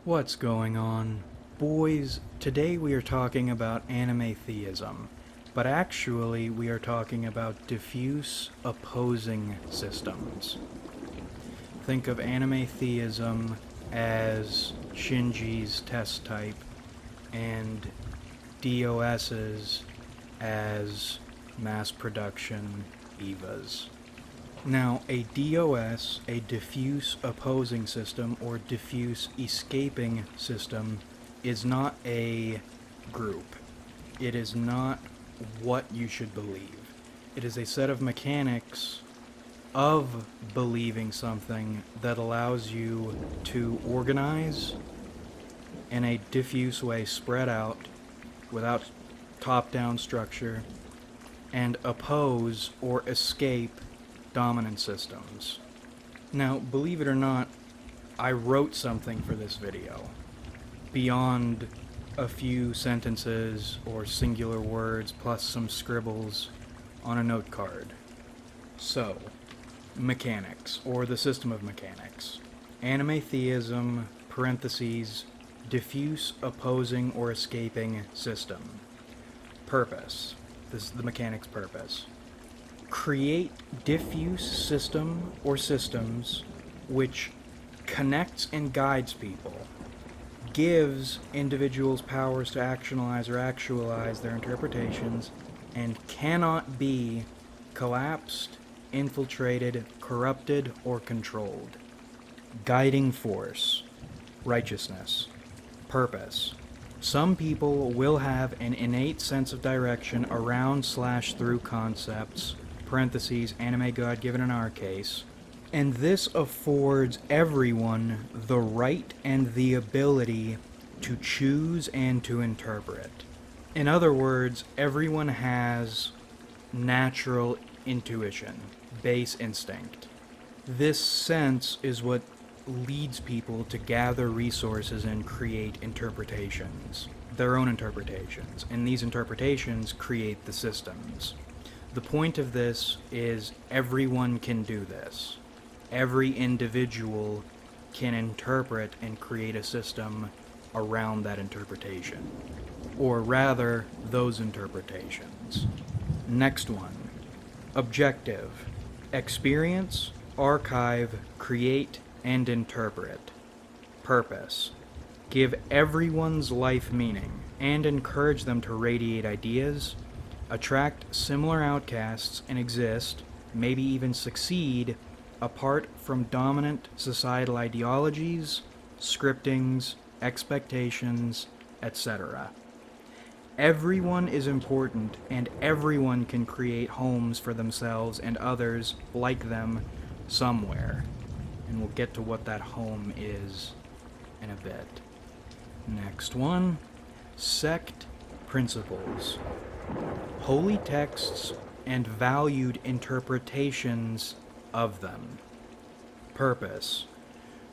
What's going on? Boys, today we are talking about anime theism, but actually we are talking about diffuse opposing systems. Think of anime theism as Shinji's test type and DOS's as mass production EVAs. Now, a DOS, a diffuse opposing system, or diffuse escaping system, is not a group. It is not what you should believe. It is a set of mechanics of believing something that allows you to organize in a diffuse way, spread out, without top-down structure, and oppose or escape dominant systems. Now, believe it or not, I wrote something for this video beyond a few sentences or singular words plus some scribbles on a note card. So, mechanics, or the system of mechanics. Anime theism, parentheses, diffuse opposing or escaping system. Purpose. This is the mechanic's purpose. Create diffuse system or systems which connects and guides people, gives individuals powers to actionalize or actualize their interpretations, and cannot be collapsed, infiltrated, corrupted, or controlled. Guiding force. Righteousness. Purpose. Some people will have an innate sense of direction around/through concepts, parentheses, anime God-given in our case, and this affords everyone the right and the ability to choose and to interpret. In other words, everyone has natural intuition, base instinct. This sense is what leads people to gather resources and create interpretations, their own interpretations, and these interpretations create the systems. The point of this is everyone can do this. Every individual can interpret and create a system around that interpretation, or rather, those interpretations. Next one. Objective. Experience, archive, create, and interpret. Purpose. Give everyone's life meaning, and encourage them to radiate ideas, attract similar outcasts, and exist, maybe even succeed, apart from dominant societal ideologies, scriptings, expectations, etc. Everyone is important, and everyone can create homes for themselves and others like them somewhere. And we'll get to what that home is in a bit. Next one. Sect principles. Holy texts and valued interpretations of them. Purpose.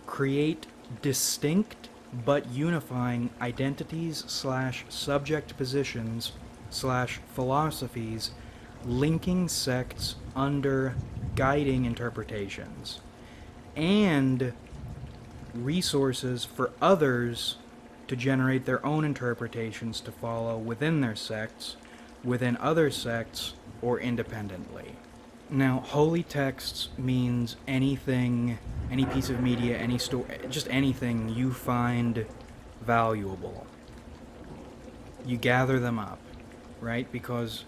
Create distinct but unifying identities/subject positions/philosophies linking sects under guiding interpretations, and resources for others to generate their own interpretations to follow within their sects, within other sects, or independently. Now, holy texts means anything, any piece of media, any story, just anything you find valuable. You gather them up, right? Because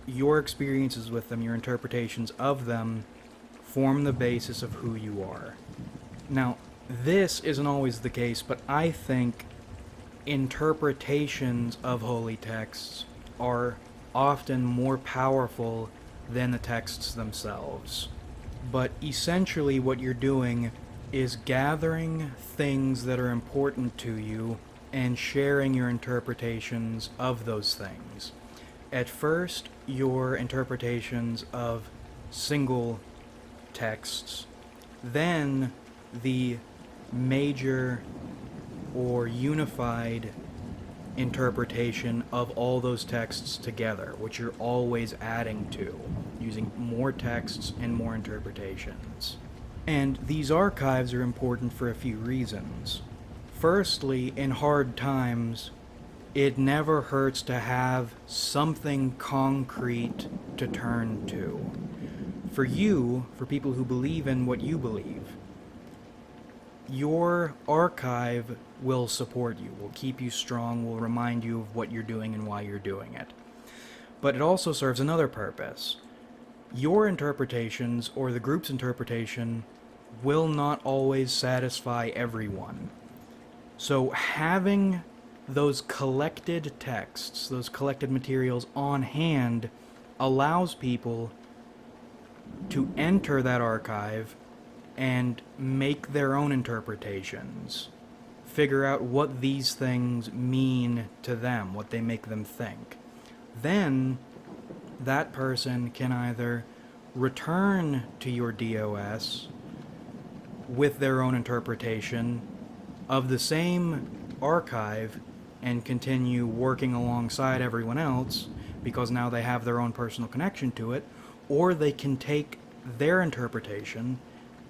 your experiences with them, your interpretations of them, form the basis of who you are. Now, this isn't always the case, but I think interpretations of holy texts are often more powerful than the texts themselves. But essentially what you're doing is gathering things that are important to you and sharing your interpretations of those things. At first, your interpretations of single texts, then the major or unified interpretation of all those texts together, which you're always adding to, using more texts and more interpretations. And these archives are important for a few reasons. Firstly, in hard times, it never hurts to have something concrete to turn to. For you, for people who believe in what you believe, your archive will support you, will keep you strong, will remind you of what you're doing and why you're doing it. But it also serves another purpose. Your interpretations, or the group's interpretation, will not always satisfy everyone. So having those collected texts, those collected materials on hand, allows people to enter that archive and make their own interpretations. Figure out what these things mean to them, what they make them think. Then, that person can either return to your DOS with their own interpretation of the same archive and continue working alongside everyone else because now they have their own personal connection to it, or they can take their interpretation,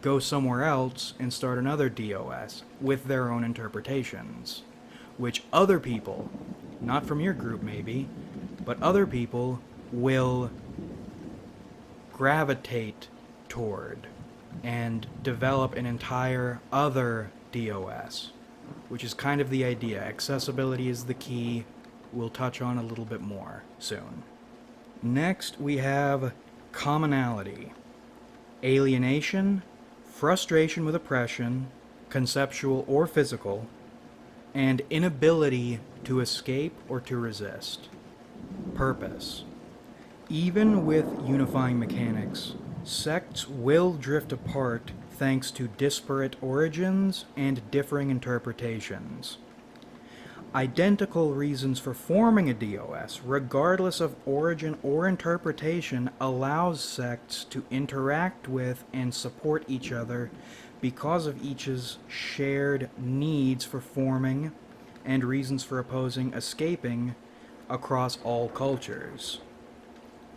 go somewhere else, and start another DOS with their own interpretations, which other people, not from your group maybe, but other people will gravitate toward and develop an entire other DOS, which is kind of the idea. Accessibility is the key. We'll touch on a little bit more soon. Next, we have commonality, alienation, frustration with oppression, conceptual or physical, and inability to escape or to resist. Purpose. Even with unifying mechanics, sects will drift apart thanks to disparate origins and differing interpretations. Identical reasons for forming a DOS, regardless of origin or interpretation, allows sects to interact with and support each other because of each's shared needs for forming and reasons for opposing escaping across all cultures.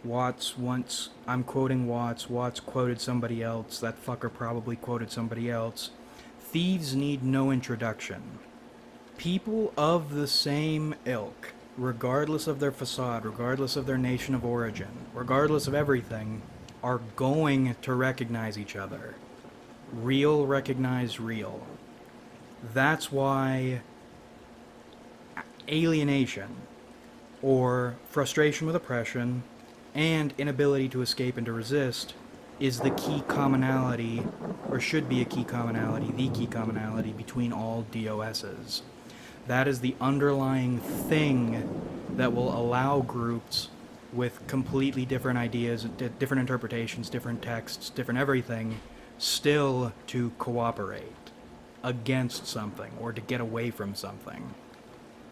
Watts once, I'm quoting Watts quoted somebody else, that fucker probably quoted somebody else, thieves need no introduction. People of the same ilk, regardless of their facade, regardless of their nation of origin, regardless of everything, are going to recognize each other. Real recognize real. That's why alienation, or frustration with oppression, and inability to escape and to resist is the key commonality, or should be a key commonality, the key commonality between all DOSs. That is the underlying thing that will allow groups with completely different ideas, different interpretations, different texts, different everything, still to cooperate against something or to get away from something.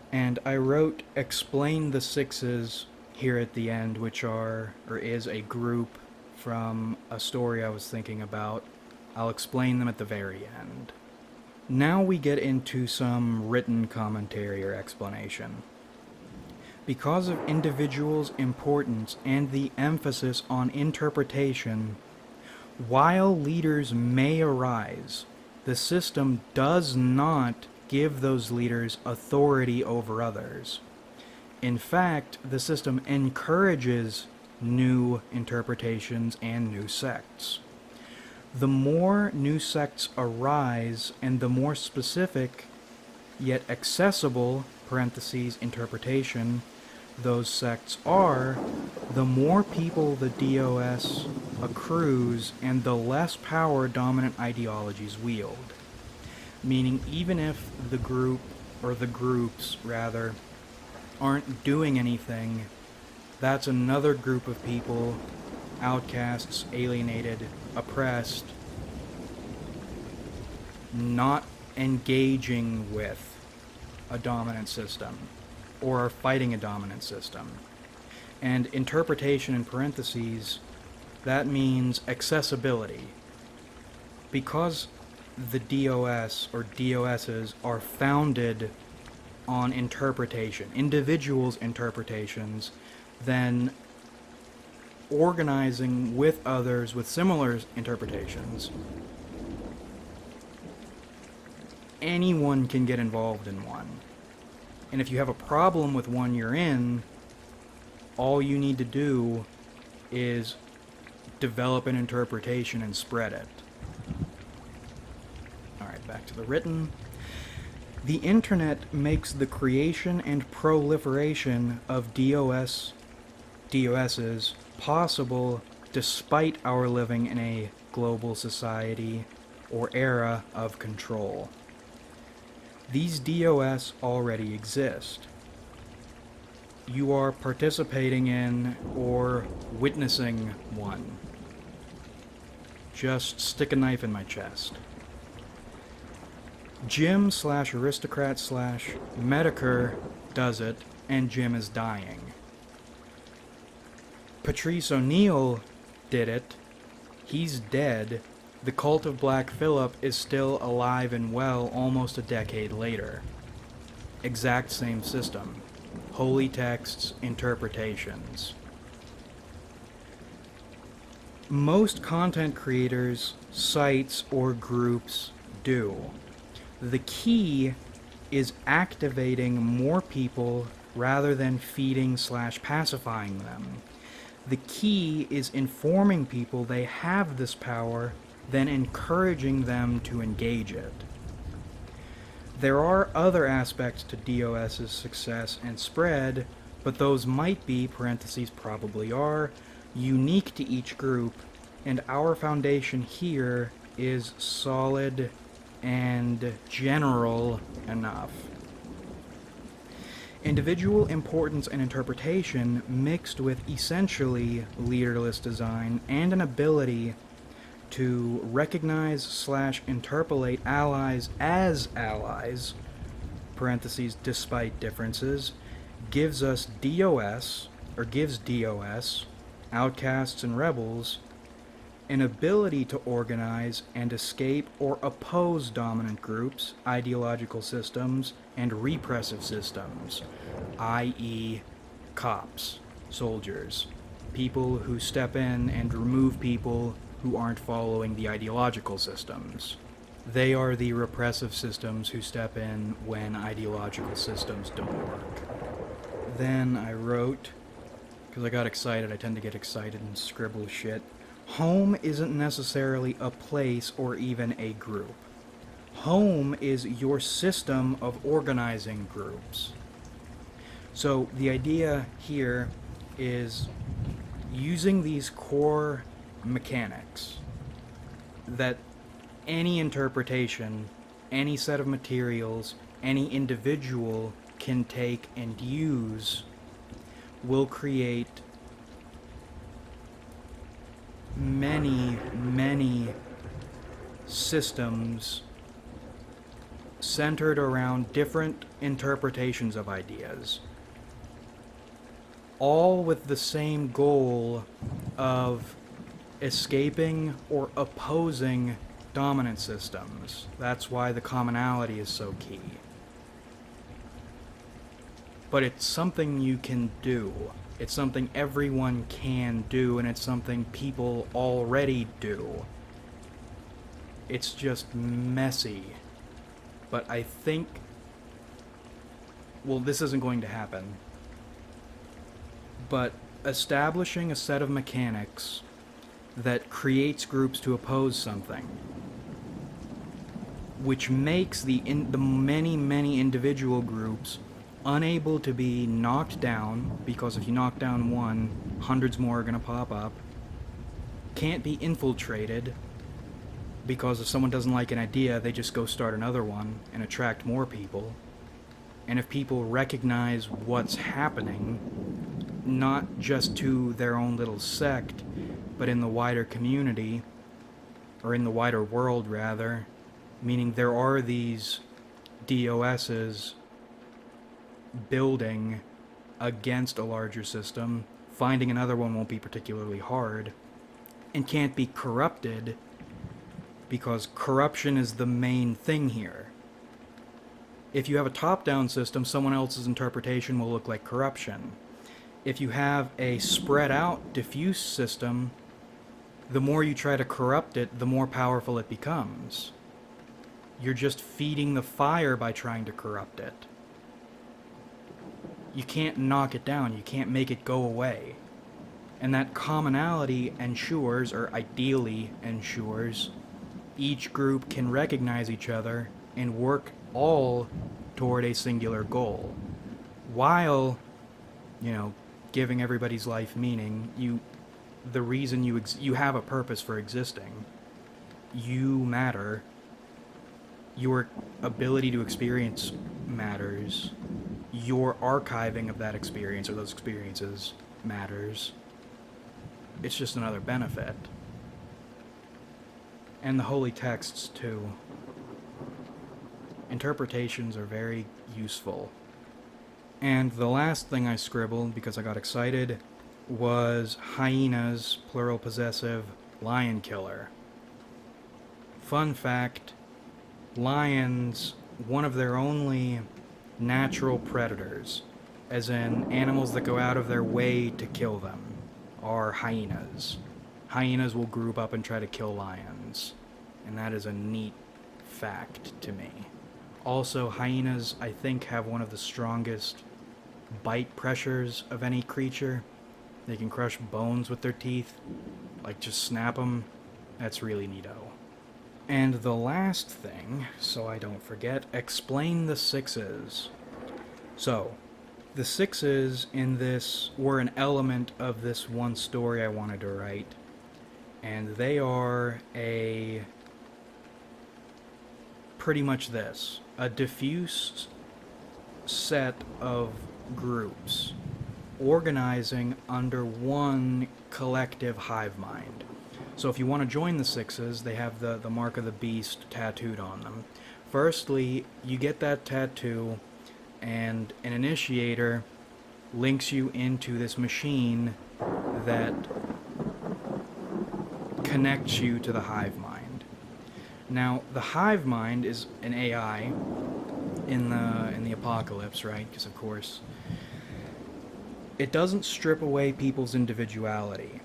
And I wrote explain the sixes here at the end, which are, or is, a group from a story I was thinking about. I'll explain them at the very end. Now we get into some written commentary or explanation. Because of individuals' importance and the emphasis on interpretation, while leaders may arise, the system does not give those leaders authority over others. In fact, the system encourages new interpretations and new sects. The more new sects arise and the more specific yet accessible (interpretation) those sects are, the more people the DOS accrues and the less power dominant ideologies wield. Meaning, even if the group, or the groups rather, aren't doing anything, that's another group of people, outcasts, alienated, oppressed, not engaging with a dominant system, or are fighting a dominant system. And interpretation in parentheses, that means accessibility. Because the DOS, or DOSs, are founded on interpretation, individuals' interpretations, then organizing with others with similar interpretations anyone can get involved in one. And if you have a problem with one you're in, all you need to do is develop an interpretation and spread it. Alright, back to the written. The internet makes the creation and proliferation of DOSs possible despite our living in a global society or era of control. These DOS already exist. You are participating in or witnessing one. Just stick a knife in my chest. Jim/aristocrat/Medicare does it, and Jim is dying. Patrice O'Neill did it. He's dead. The cult of Black Phillip is still alive and well almost a decade later. Exact same system. Holy texts, interpretations. Most content creators, sites, or groups do. The key is activating more people rather than feeding/pacifying them. The key is informing people they have this power, then encouraging them to engage it. There are other aspects to DOS's success and spread, but those might be, parentheses probably are, unique to each group, and our foundation here is solid and general enough. Individual importance and interpretation mixed with essentially leaderless design and an ability to recognize/interpolate allies as allies, parentheses despite differences, gives DOS, outcasts and rebels, an ability to organize and escape or oppose dominant groups, ideological systems, and repressive systems, i.e. cops, soldiers, people who step in and remove people who aren't following the ideological systems. They are the repressive systems who step in when ideological systems don't work. Then I wrote, because I got excited, I tend to get excited and scribble shit. Home isn't necessarily a place or even a group. Home is your system of organizing groups. So the idea here is using these core mechanics that any interpretation, any set of materials, any individual can take and use will create many systems centered around different interpretations of ideas, all with the same goal of escaping or opposing dominant systems. That's why the commonality is so key. But it's something you can do. It's something everyone can do, and it's something people already do. It's just messy. But I think... well, this isn't going to happen. But establishing a set of mechanics that creates groups to oppose something, which makes the many individual groups unable to be knocked down, because if you knock down one, hundreds more are going to pop up, can't be infiltrated, because if someone doesn't like an idea, they just go start another one and attract more people. And if people recognize what's happening, not just to their own little sect, but in the wider community, or in the wider world rather, meaning there are these DOSs building against a larger system, finding another one won't be particularly hard, and can't be corrupted, because corruption is the main thing here. If you have a top-down system, someone else's interpretation will look like corruption. If you have a spread-out, diffuse system, the more you try to corrupt it, the more powerful it becomes. You're just feeding the fire by trying to corrupt it. You can't knock it down, you can't make it go away. And that commonality ensures, or ideally ensures, each group can recognize each other and work all toward a singular goal. While, giving everybody's life meaning, the reason you have a purpose for existing. You matter. Your ability to experience matters. Your archiving of that experience or those experiences matters. It's just another benefit. And the holy texts, too. Interpretations are very useful. And the last thing I scribbled, because I got excited, was hyenas, plural possessive, lion killer. Fun fact, lions, one of their only natural predators, as in animals that go out of their way to kill them, are hyenas. Hyenas will group up and try to kill lions, and that is a neat fact to me. Also, hyenas, I think, have one of the strongest bite pressures of any creature. They can crush bones with their teeth, like just snap them. That's really neato. And the last thing, so I don't forget, explain the sixes. So, the sixes in this were an element of this one story I wanted to write, and they are pretty much this, a diffuse set of groups organizing under one collective hive mind. So if you want to join the sixes, they have the mark of the beast tattooed on them. Firstly, you get that tattoo, and an initiator links you into this machine that connects you to the hive mind. Now, the hive mind is an AI in the apocalypse, right? Because of course, it doesn't strip away people's individuality.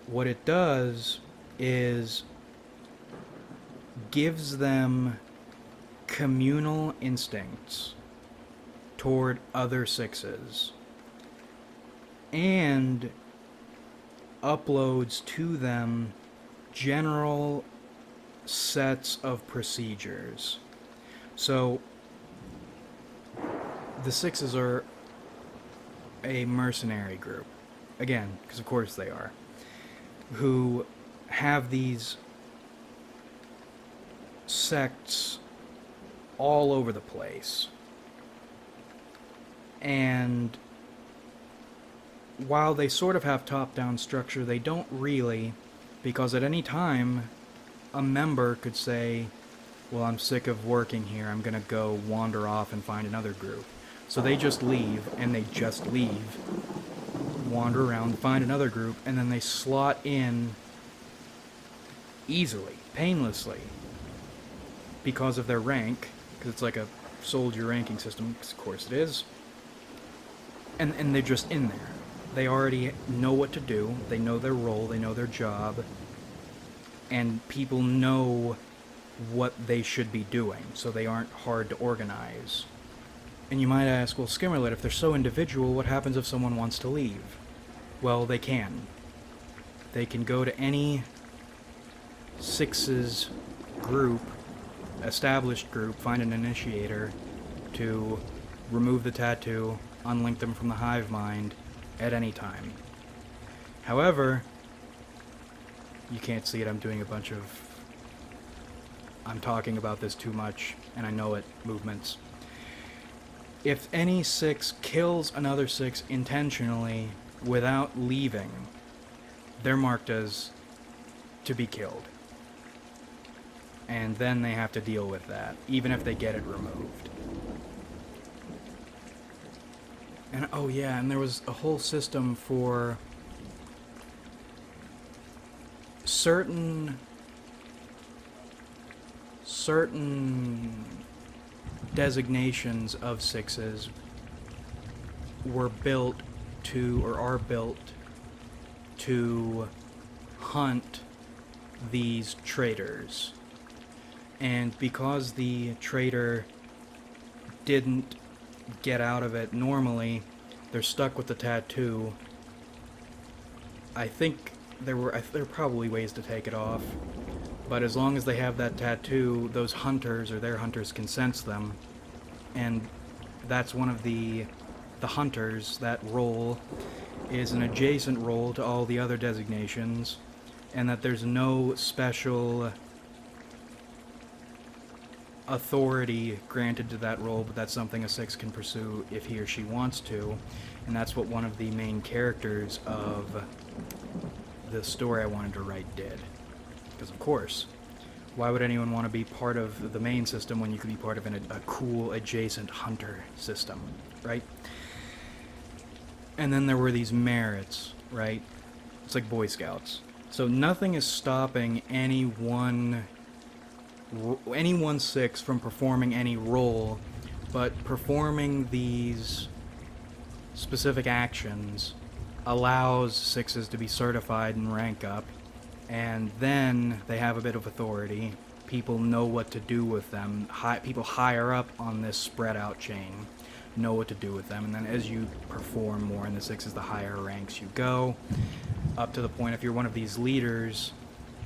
What it does is gives them communal instincts toward other sixes and uploads to them general sets of procedures. So the sixes are a mercenary group, again, because of course they are, who have these sects all over the place. And while they sort of have top-down structure, they don't really, because at any time a member could say, well, I'm sick of working here, I'm gonna go wander off and find another group. So they just leave, and they just leave, wander around, find another group, and then they slot in easily, painlessly, because of their rank, because it's like a soldier ranking system, because of course it is, and they're just in there. They already know what to do, they know their role, they know their job, and people know what they should be doing, so they aren't hard to organize. And you might ask, well, Skimmerlit, if they're so individual, what happens if someone wants to leave? Well, they can. They can go to any sixes group, established group, find an initiator to remove the tattoo, unlink them from the hive mind at any time. However, you can't see it, I'm talking about this too much, and I know it, movements. If any six kills another six intentionally without leaving, they're marked as to be killed. And then they have to deal with that, even if they get it removed. And oh yeah, and there was a whole system for certain designations of sixes were built to, or are built to, hunt these traitors. And because the traitor didn't get out of it normally, they're stuck with the tattoo. I think there are probably ways to take it off, but as long as they have that tattoo, those hunters or their hunters can sense them, and that's one of the hunters. That role is an adjacent role to all the other designations, and that there's no special authority granted to that role, but that's something a 6 can pursue if he or she wants to, and that's what one of the main characters of the story I wanted to write did. Because of course, why would anyone want to be part of the main system when you could be part of a cool adjacent hunter system, right? And then there were these merits, right? It's like Boy Scouts. So nothing is stopping any one 6 from performing any role, but performing these specific actions allows 6s to be certified and rank up, and then they have a bit of authority. People know what to do with them. People higher up on this spread out chain know what to do with them, and then as you perform more in the 6s, the higher ranks you go, up to the point if you're one of these leaders,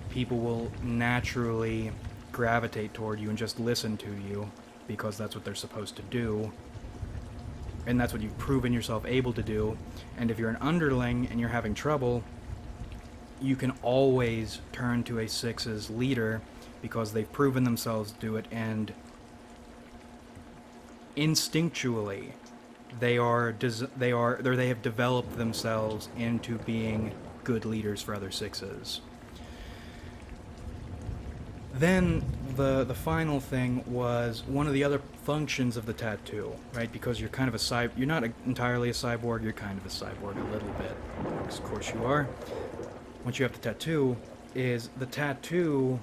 people will naturally gravitate toward you and just listen to you because that's what they're supposed to do, and that's what you've proven yourself able to do. And if you're an underling and you're having trouble, you can always turn to a 6's leader because they've proven themselves to do it, and instinctually they have developed themselves into being good leaders for other 6s. Then the final thing was one of the other functions of the tattoo, right? Because you're kind of you're not entirely a cyborg, you're kind of a cyborg a little bit. Of course you are. Once you have the tattoo, the tattoo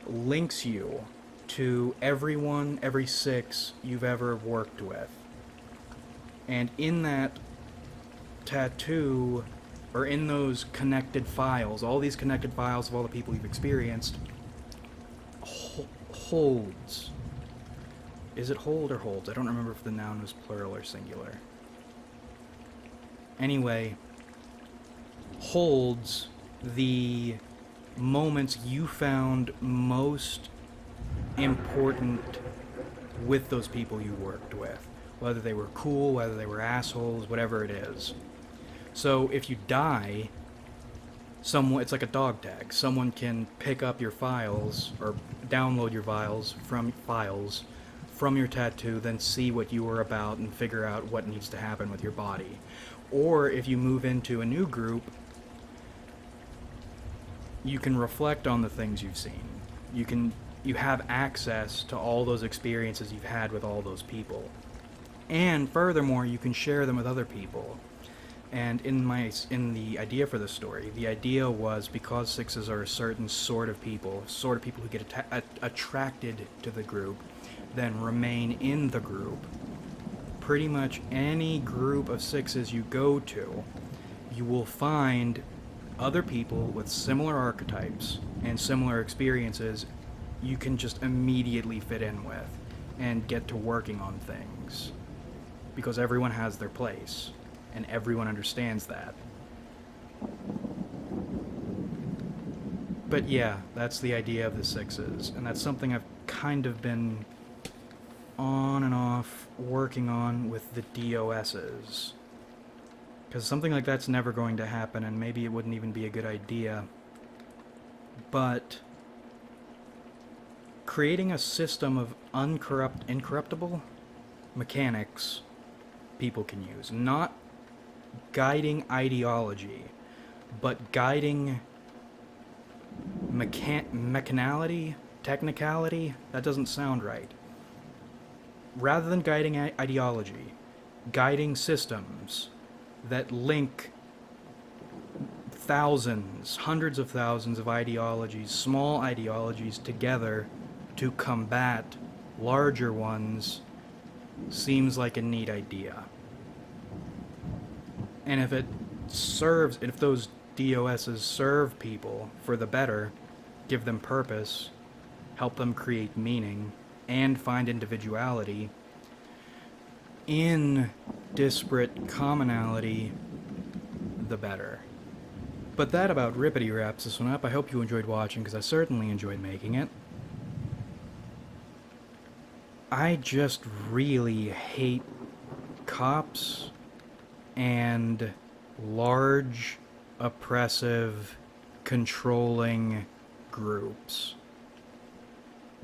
links you to every 6 you've ever worked with. And in that tattoo, or in those connected files, all these connected files of all the people you've experienced, holds. Is it hold or holds? I don't remember if the noun was plural or singular. Anyway, holds the moments you found most important with those people you worked with. Whether they were cool, whether they were assholes, whatever it is. So if you die, it's like a dog tag. Someone can pick up your files or download your files from your tattoo, then see what you were about and figure out what needs to happen with your body. Or if you move into a new group, you can reflect on the things you've seen. You have access to all those experiences you've had with all those people. And furthermore, you can share them with other people. And in the idea for the story, the idea was because 6s are a certain sort of people who get attracted to the group, then remain in the group. Pretty much any group of 6s you go to, you will find other people with similar archetypes and similar experiences you can just immediately fit in with and get to working on things. Because everyone has their place. And everyone understands that. But yeah, that's the idea of the 6s, and that's something I've kind of been on and off working on with the DOSs. Because something like that's never going to happen, and maybe it wouldn't even be a good idea. But creating a system of incorruptible mechanics people can use, not guiding ideology, but guiding technicality, that doesn't sound right. Rather than guiding ideology, guiding systems that link hundreds of thousands of ideologies, small ideologies together to combat larger ones seems like a neat idea. And if those DOSs serve people for the better, give them purpose, help them create meaning, and find individuality in disparate commonality, the better. But that about rippity wraps this one up. I hope you enjoyed watching, because I certainly enjoyed making it. I just really hate cops and large, oppressive, controlling groups.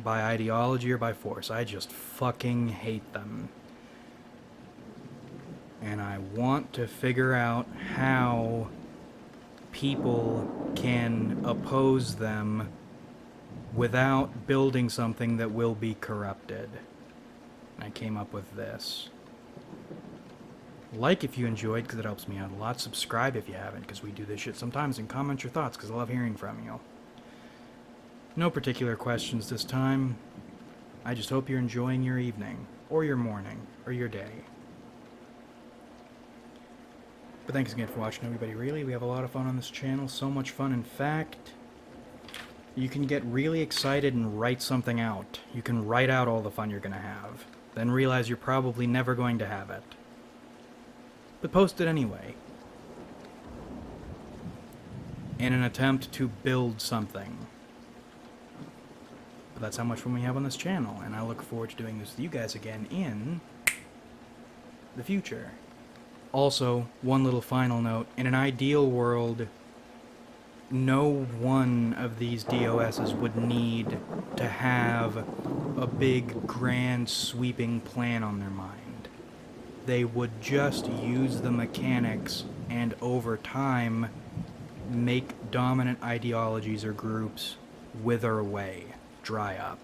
By ideology or by force. I just fucking hate them. And I want to figure out how people can oppose them without building something that will be corrupted. And I came up with this. Like if you enjoyed, because it helps me out a lot. Subscribe if you haven't, because we do this shit sometimes. And comment your thoughts, because I love hearing from you. No particular questions this time. I just hope you're enjoying your evening, or your morning, or your day. But thanks again for watching, everybody. Really, we have a lot of fun on this channel. So much fun, in fact, you can get really excited and write something out. You can write out all the fun you're going to have. Then realize you're probably never going to have it. But post it anyway. In an attempt to build something. But that's how much fun we have on this channel, and I look forward to doing this with you guys again in the future. Also, one little final note. In an ideal world, no one of these DOSs would need to have a big, grand, sweeping plan on their mind. They would just use the mechanics and, over time, make dominant ideologies or groups wither away, dry up.